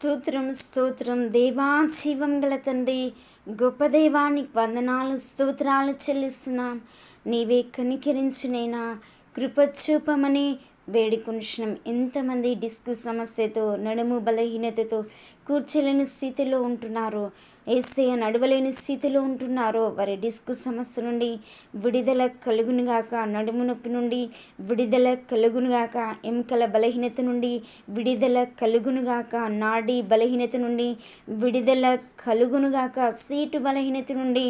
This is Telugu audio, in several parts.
స్తోత్రం స్తోత్రం దేవా, జీవం గల తండ్రి, గొప్ప దేవానికి వందనాలు స్తోత్రాలు చెల్లిస్తున్నాం. నీవే కనికరించునైనా కృప చూపమని వేడుకొనుచున్నాం. ఎంతమంది డిస్క్ సమస్యతో, నడుము బలహీనతతో కూర్చోలేని స్థితిలో ఉంటున్నారో, ఏసయ్య నడవలేని స్థితిలో ఉంటున్నారో వారి డిస్క్ సమస్య నుండి విడుదల కలుగునుగాక, నడుము నొప్పి నుండి విడుదల కలుగునుగాక, ఎముకల బలహీనత నుండి విడుదల కలుగునుగాక, నాడీ బలహీనత నుండి విడుదల కలుగునుగాక, సీటు బలహీనత నుండి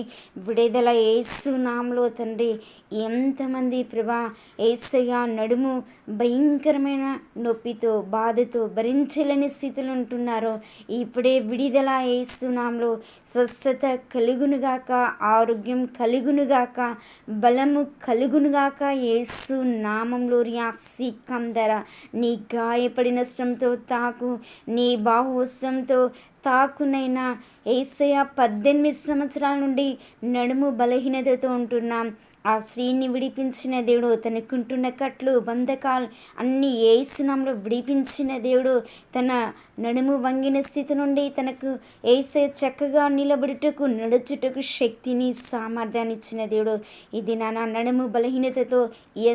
విడుదల యేసు నామములో తండ్రి. ఎంతమంది ప్రభా ఏసయ్య నడుము భయంకరమైన నొప్పితో, బాధతో భరించలేని స్థితిలో ఉంటున్నారో ఇప్పుడే విడుదల యేసు నామములో స్వస్థత కలుగునుగాక, ఆరోగ్యం కలుగునుగాక, బలము కలుగునుగాక యేసు నామములో. రియాసి కందర నీ గాయపడిన శ్రమతో తాకు, నీ బాహువస్త్రంతో తాకునైనా ఏసయ్య 18 సంవత్సరాల నుండి నడుము బలహీనతతో ఉంటున్నాం. ఆ స్త్రీని విడిపించిన దేవుడు, తనకుంటున్న కట్లు బంధకాలు అన్నీ యేసు నామములో విడిపించిన దేవుడు, తన నడుము వంగిన స్థితి నుండి తనకు యేసయ్య చక్కగా నిలబడుటకు, నడుచుటకు శక్తిని సామర్థ్యాన్ని ఇచ్చిన దేవుడు. ఇది నా నడుము బలహీనతతో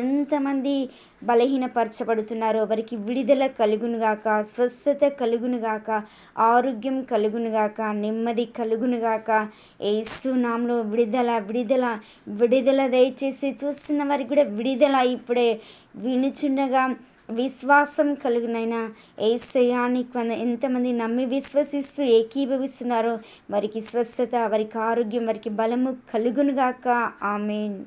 ఎంతమంది బలహీనపరచబడుతున్నారో వారికి విడుదల కలుగునుగాక, స్వస్థత కలుగునుగాక, ఆరోగ్యం కలుగునుగాక, నెమ్మది కలుగునుగాక. యేసు నామములో విడుదల విడుదల విడుదల దయచేసి చూస్తున్న వారికి కూడా విడుదల ఇప్పుడే వినుచుండగా విశ్వాసం కలుగునైనా యేసయ్యానికి ఎంతమంది నమ్మి విశ్వసిస్తూ ఏకీభవిస్తున్నారో వారికి స్వస్థత, వారికి ఆరోగ్యం, వారికి బలము కలుగునుగాక. ఆమేన్.